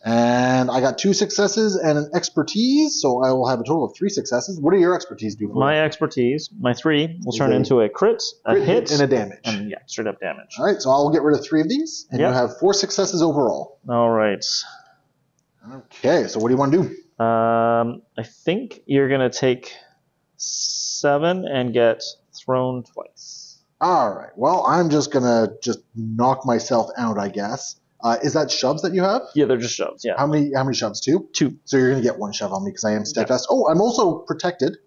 And I got 2 successes and an expertise, so I will have a total of 3 successes. What do your expertise do for my expertise, my 3, will turn into a crit, a hit, and a damage. And straight up damage. All right, so I'll get rid of 3 of these, and you have 4 successes overall. All right. Okay, so what do you want to do? I think you're going to take 7 and get thrown twice. All right, well, I'm just going to knock myself out, I guess. Is that shoves that you have? Yeah, they're just shoves, yeah. How many shoves? 2? 2. So you're going to get 1 shove on me because I am steadfast. Oh, I'm also protected.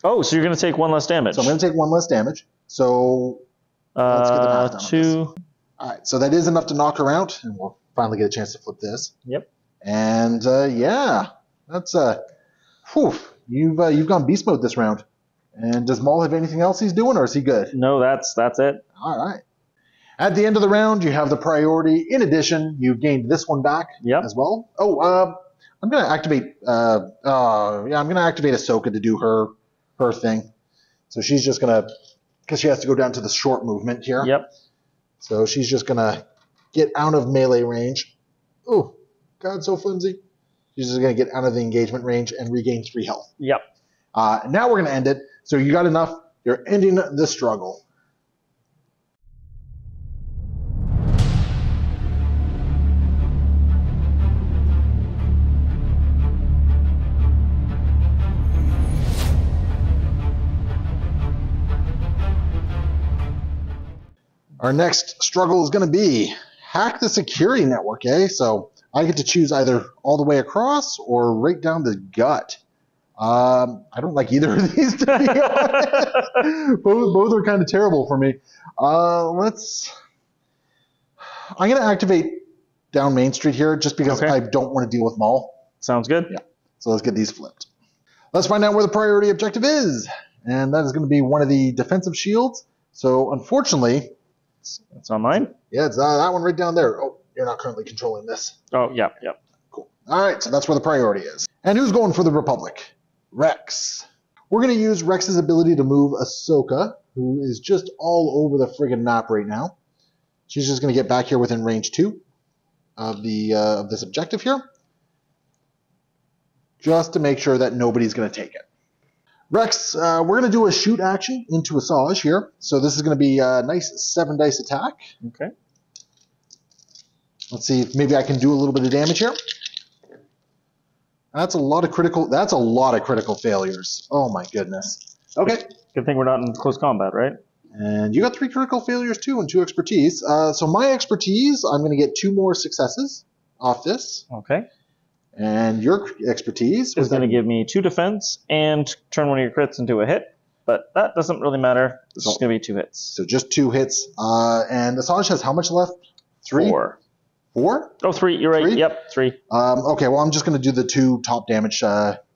Oh, so you're going to take 1 less damage. So I'm going to take 1 less damage. So let's get the math down 2. All right, so that is enough to knock her out, and we'll finally get a chance to flip this. Yep. And yeah, that's you've gone beast mode this round. And does Maul have anything else he's doing, or is he good? No, that's it. All right. At the end of the round, you have the priority. In addition, you've gained this one back as well. Oh, I'm going to activate. I'm going to activate Ahsoka to do her thing. So she's just going to, because she has to go down to the short movement here. Yep. So she's just going to get out of melee range. Oh, God, so flimsy. She's just going to get out of the engagement range and regain 3 health. Yep. Now we're going to end it. So you got enough. You're ending the struggle. Our next struggle is going to be hack the security network, So I get to choose either all the way across or right down the gut. I don't like either of these, to be honest. Both are kind of terrible for me. I'm going to activate down Main Street here just because I don't want to deal with Maul. Sounds good. Yeah. So let's get these flipped. Let's find out where the priority objective is. And that is going to be one of the defensive shields. So unfortunately... It's on mine? Yeah, it's that one right down there. Oh, you're not currently controlling this. Oh, yeah. Cool. All right, so that's where the priority is. And who's going for the Republic? Rex. We're going to use Rex's ability to move Ahsoka, who is just all over the friggin' map right now. She's just going to get back here within range 2 of this objective here, just to make sure that nobody's going to take it. Rex, we're going to do a shoot action into Asaj here. So this is going to be a nice 7 dice attack. Okay. Let's see if maybe I can do a little bit of damage here. That's a lot of critical failures. Oh my goodness. Okay. Good thing we're not in close combat, right? And you got 3 critical failures too and 2 expertise. So my expertise, I'm going to get 2 more successes off this. Okay. And your expertise is going to give me 2 defense and turn one of your crits into a hit. But that doesn't really matter. It's just going to be 2 hits. So just 2 hits. And Asaj has how much left? 3? 4. 4? Oh, 3. You're right. 3? Yep, 3. Okay, well, I'm just going to do the 2 top damage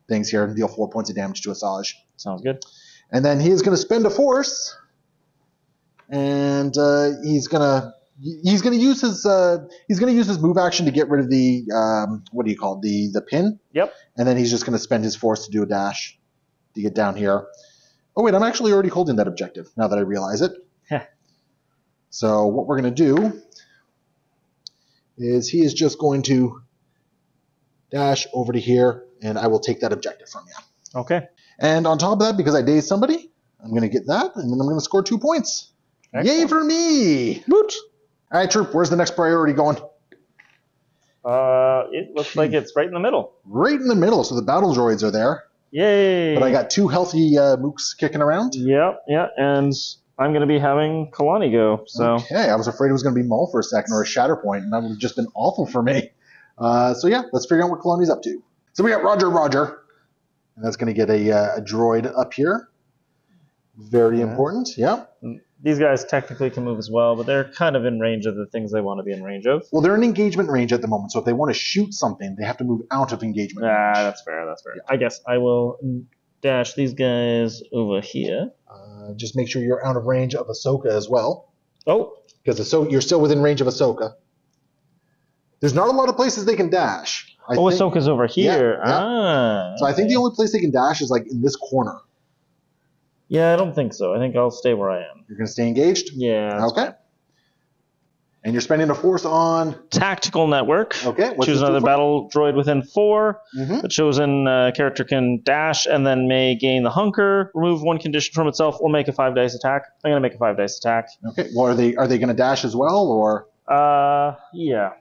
things here and deal 4 points of damage to Asaj. Sounds good. And then he is going to spend a force, and he's going to use his move action to get rid of the what do you call it? The pin. Yep. And then he's just going to spend his force to do a dash to get down here. Oh wait, I'm actually already holding that objective now that I realize it. So what we're going to do is he is just going to dash over to here, and I will take that objective from you. Okay. And on top of that, because I dazed somebody, I'm going to get that, and then I'm going to score 2 points. Excellent. Yay for me! Woot! All right, Troop, where's the next priority going? It looks like it's right in the middle. Right in the middle, so the battle droids are there. Yay! But I got 2 healthy mooks kicking around. Yep, and I'm going to be having Kalani go. So. Okay, I was afraid it was going to be Maul for a second or a Shatterpoint, and that would have just been awful for me. So yeah, let's figure out what Kalani's up to. So we got Roger. And that's going to get a droid up here. Very important, yeah. These guys technically can move as well, but they're kind of in range of the things they want to be in range of. Well, they're in engagement range at the moment, so if they want to shoot something, they have to move out of engagement range. That's fair. Yeah. I guess I will dash these guys over here. Just make sure you're out of range of Ahsoka as well. Oh. Because you're still within range of Ahsoka. There's not a lot of places they can dash. Ahsoka's over here. Yeah. So I think the only place they can dash is like in this corner. Yeah, I don't think so. I think I'll stay where I am. You're going to stay engaged? Yeah. Okay. Fine. And you're spending a force on... Tactical Network. Okay. Choose another battle droid within 4. Mm-hmm. The chosen character can dash and then may gain the hunker, remove 1 condition from itself, or make a 5 dice attack. I'm going to make a 5 dice attack. Okay. Well, are they going to dash as well, or... Yeah.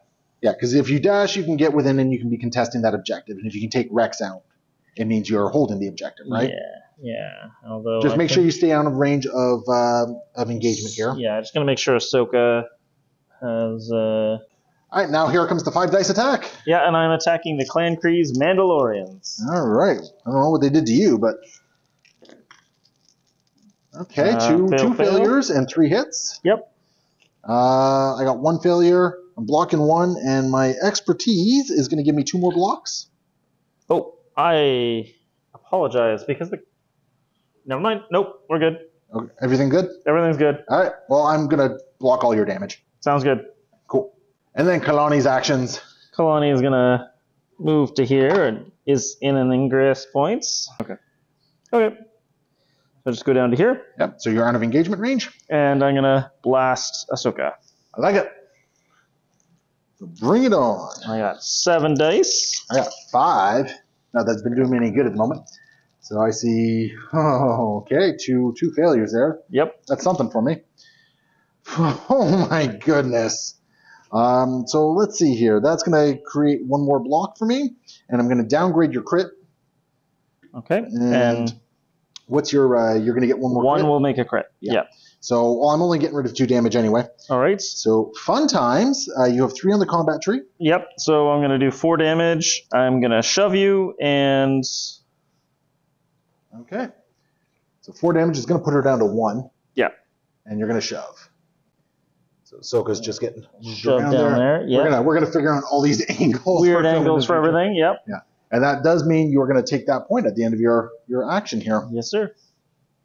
Yeah, because if you dash, you can get within and you can be contesting that objective. And if you can take Rex out, it means you're holding the objective, right? Yeah. Although just make sure you stay out of range of engagement here. Yeah, just going to make sure Ahsoka has... All right, now here comes the 5 dice attack. Yeah, and I'm attacking the Clan Kree's Mandalorians. All right. I don't know what they did to you, but... Okay, two failures and 3 hits. Yep. I got 1 failure. I'm blocking 1, and my expertise is going to give me 2 more blocks. Oh, I apologize because the... Never mind. Nope, we're good. Okay. Everything good? Everything's good. All right. Well, I'm going to block all your damage. Sounds good. Cool. And then Kalani's actions. Kalani is going to move to here and is in an ingress points. Okay. So just go down to here. Yep. So you're out of engagement range. And I'm going to blast Ahsoka. I like it. So bring it on. I got 7 dice. I got 5. Now that's been doing me any good at the moment. So I see, okay, two failures there. Yep. That's something for me. Oh my goodness. So let's see here. That's going to create 1 more block for me, and I'm going to downgrade your crit. Okay. And what's your, you're going to get 1 more crit? 1 will make a crit. Yeah. So well, I'm only getting rid of 2 damage anyway. All right. So fun times. You have 3 on the combat tree. Yep. So I'm going to do 4 damage. I'm going to shove you, and Okay. So 4 damage is going to put her down to 1. Yeah. And you're going to shove. So Ahsoka's just getting shoved down there. Yeah. We're gonna figure out all these angles. Weird angles for everything. Yep. Yeah. And that does mean you're going to take that point at the end of your action here. Yes, sir.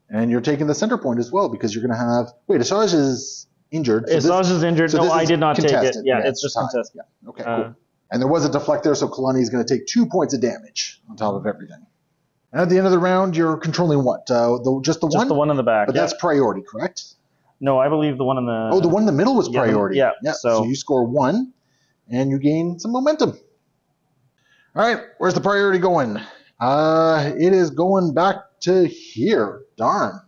And you're taking the center point as well because you're going to have... Wait, Asaj is injured. Asaj is injured. So no, I did not take it. Yeah, it's just contested. Yeah. Okay, cool. And there was a deflector, so Kalani is going to take 2 points of damage on top of everything. And at the end of the round, you're controlling what? Just the one? Just the one in the back. But that's priority, correct? No, I believe the one in the... Oh, the one in the middle was priority. Yeah. So you score 1, and you gain some momentum. All right, where's the priority going? It is going back to here. Darn.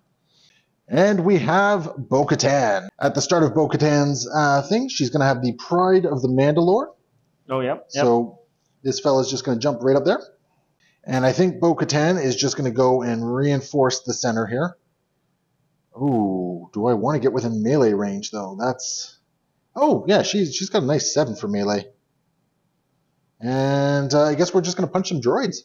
And we have Bo-Katan. At the start of Bo-Katan's thing, she's going to have the Pride of the Mandalore. Oh, yep. So this fella's just going to jump right up there. And I think Bo-Katan is just going to go and reinforce the center here. Ooh, do I want to get within melee range, though? That's... Oh, yeah, she's got a nice 7 for melee. And I guess we're just going to punch some droids.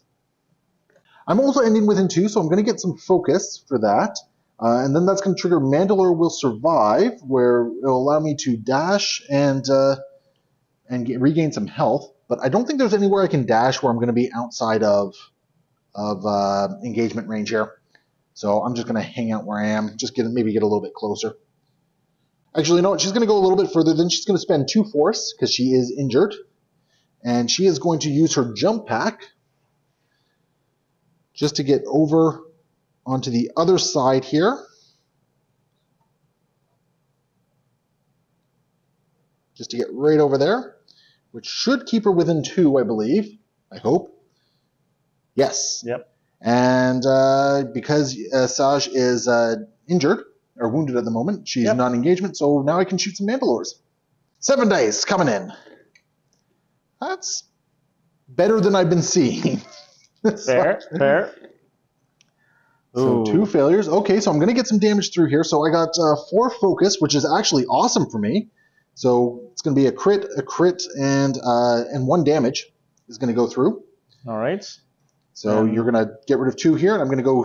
I'm also ending within 2, so I'm going to get some focus for that. And then that's going to trigger Mandalore Will Survive, where it'll allow me to dash and regain some health. But I don't think there's anywhere I can dash where I'm going to be outside of engagement range here. So I'm just going to hang out where I am, just maybe get a little bit closer. Actually, you know what? She's going to go a little bit further. Then she's going to spend 2 force because she is injured. And she is going to use her jump pack just to get over onto the other side here. Just to get right over there, which should keep her within 2, I believe. I hope. Yes. Yep. And because Asaj is injured, or wounded at the moment, she's non-engagement, so now I can shoot some Mandalores. 7 dice coming in. That's better than I've been seeing. Fair. So 2 failures. Okay, so I'm going to get some damage through here. So I got 4 focus, which is actually awesome for me. So it's going to be a crit, and 1 damage is going to go through. All right. So you're going to get rid of 2 here, and I'm going to go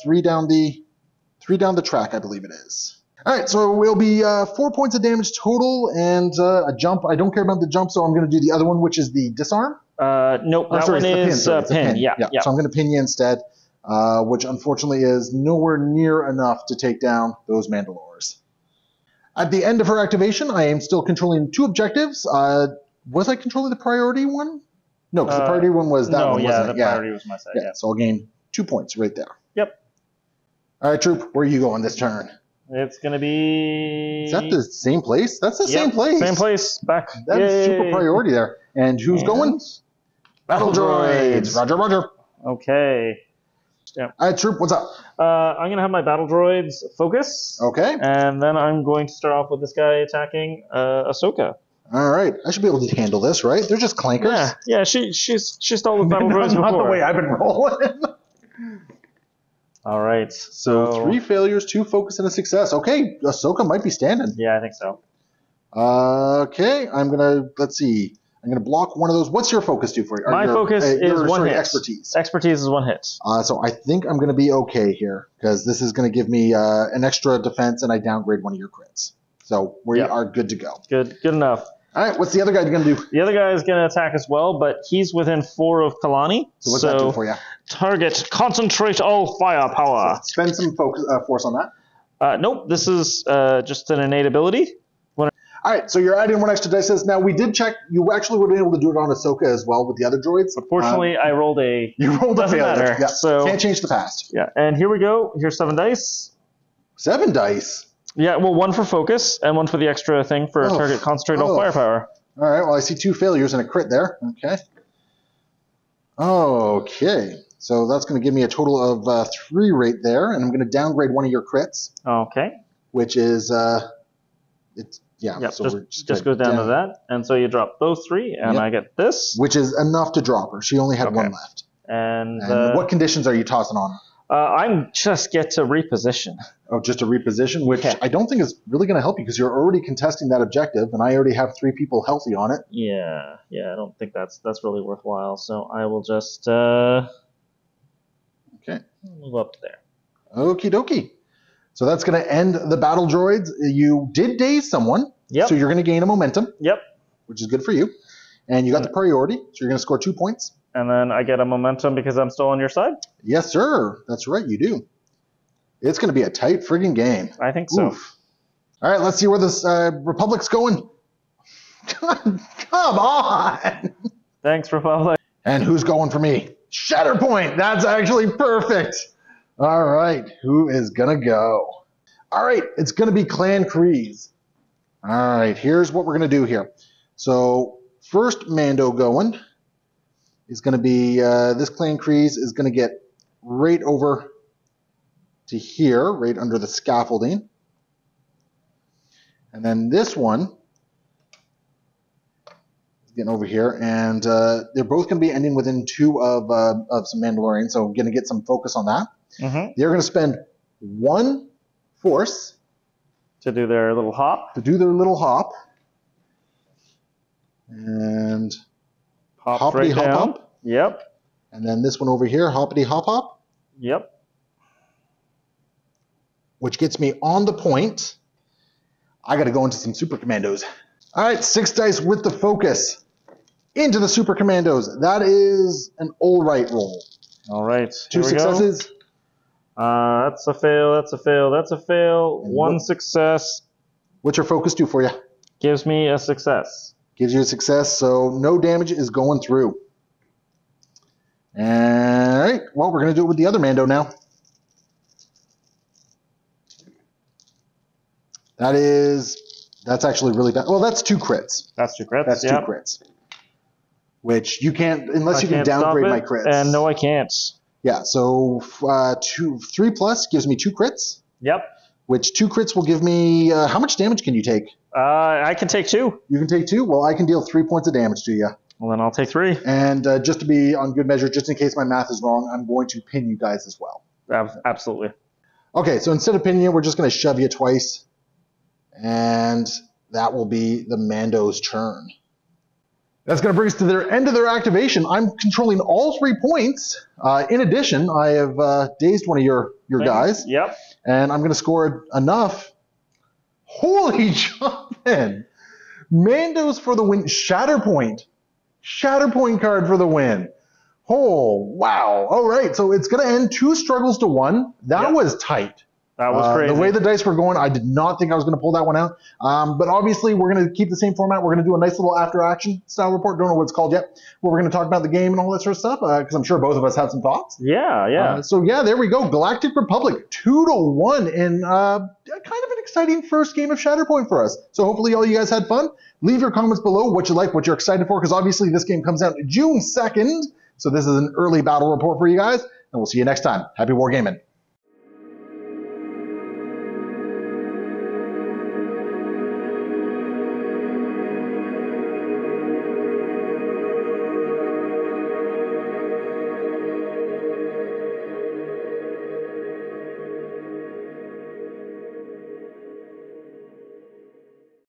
3 down the track, I believe it is. All right, so it will be 4 points of damage total and a jump. I don't care about the jump, so I'm going to do the other one, which is the disarm. Nope, that one is pin. Yeah. So I'm going to pin you instead, which unfortunately is nowhere near enough to take down those Mandalores. At the end of her activation, I am still controlling 2 objectives. Was I controlling the priority one? No, because the priority one was that one, wasn't it? The priority was my side. Yeah. So I'll gain 2 points right there. Yep. All right, Troop, where are you going this turn? It's going to be... Is that the same place? That's the same place. Same place. Back. That is super priority there. And who's going? Battle droids. Roger. Okay. Yeah. All right, Troop, what's up? I'm going to have my battle droids focus. Okay. And then I'm going to start off with this guy attacking Ahsoka. All right. I should be able to handle this, right? They're just clankers. Yeah. She's dealt with battle droids before. Not the way I've been rolling. All right. So 3 failures, 2 focus, and a success. Okay, Ahsoka might be standing. Yeah, I think so. Okay, let's see. I'm gonna block one of those. What's your focus do for you? My focus is 1 hit. Expertise. Expertise is 1 hit. So I think I'm gonna be okay here because this is gonna give me an extra defense, and I downgrade one of your crits. So we are good to go. Good enough. All right, what's the other guy going to do? The other guy is going to attack as well, but he's within 4 of Kalani. So what's that do for you? Target, concentrate all firepower. So spend some force on that. Nope, this is just an innate ability. All right, so you're adding 1 extra dice. Now, we did check. You actually would have been able to do it on Ahsoka as well with the other droids. Unfortunately, I rolled a... You rolled a failure. Yeah, so can't change the past. Yeah, and here we go. Here's 7 dice. 7 dice? Yeah, well, 1 for focus and 1 for the extra thing for target, concentrate all firepower. All right, well, I see 2 failures and a crit there. Okay, so that's going to give me a total of 3 right there, and I'm going to downgrade one of your crits. Okay. Which is, so just goes down to that, and so you drop those 3, and I get this. Which is enough to drop her. She only had 1 left. And what conditions are you tossing on her? I'm just get to reposition. Oh, just a reposition, which I don't think is really going to help you because you're already contesting that objective, and I already have 3 people healthy on it. Yeah, I don't think that's really worthwhile. So I will just. Okay. Move up to there. Okie dokie. So that's going to end the battle droids. You did daze someone, so you're going to gain a momentum. Yep. Which is good for you. And you got the priority, so you're going to score 2 points. And then I get a momentum because I'm still on your side? Yes, sir. That's right, you do. It's going to be a tight friggin' game. I think so. Oof. All right, let's see where this Republic's going. Come on! Thanks, Republic. And who's going for me? Shatterpoint! That's actually perfect! All right, who is going to go? All right, it's going to be Clan Kryze. All right, here's what we're going to do here. So, first Mando going is going to be, this Clan Kryze is going to get right over to here, right under the scaffolding. And then this one is getting over here, and they're both going to be ending within 2 of some Mandalorians, so I'm going to get some focus on that. Mm-hmm. They're going to spend 1 force to do their little hop. And Hop hoppity right hop down. hop. Yep. And then this one over here, hoppity hop hop. Yep. Which gets me on the point. I got to go into some Super Commandos. All right, 6 dice with the focus. Into the Super Commandos. That is an all right roll. All right. 2 successes. That's a fail, that's a fail, that's a fail. And 1 success. What's your focus do for you? Gives me a success. Gives you a success, so no damage is going through. All right, well, we're going to do it with the other Mando now. That's actually really bad. Well, that's 2 crits. That's 2 crits, That's 2 crits. Which you can't, unless you can downgrade my crits. And no, I can't. Yeah, so 3 plus gives me 2 crits. Yep. Which 2 crits will give me, how much damage can you take? I can take 2. You can take 2? Well, I can deal 3 points of damage to you. Well, then I'll take 3. And just to be on good measure, just in case my math is wrong, I'm going to pin you guys as well. Absolutely. Okay, so instead of pinning you, we're just going to shove you twice. And that will be the Mando's turn. That's going to bring us to their end of their activation. I'm controlling all 3 points. In addition, I have dazed one of your guys. Yep. And I'm going to score enough. Holy jumping! Mando's for the win. Shatterpoint. Shatterpoint card for the win. Oh, wow. All right, so it's going to end 2 struggles to 1. That was tight. That was crazy. The way the dice were going, I did not think I was going to pull that one out. But obviously, we're going to keep the same format. We're going to do a nice little after-action style report. Don't know what it's called yet. Where we're going to talk about the game and all that sort of stuff, because I'm sure both of us have some thoughts. Yeah. So, yeah, there we go. Galactic Republic, 2-1 in kind of an exciting first game of Shatterpoint for us. So hopefully all you guys had fun. Leave your comments below what you like, what you're excited for, because obviously this game comes out June 2nd. So this is an early battle report for you guys. And we'll see you next time. Happy wargaming.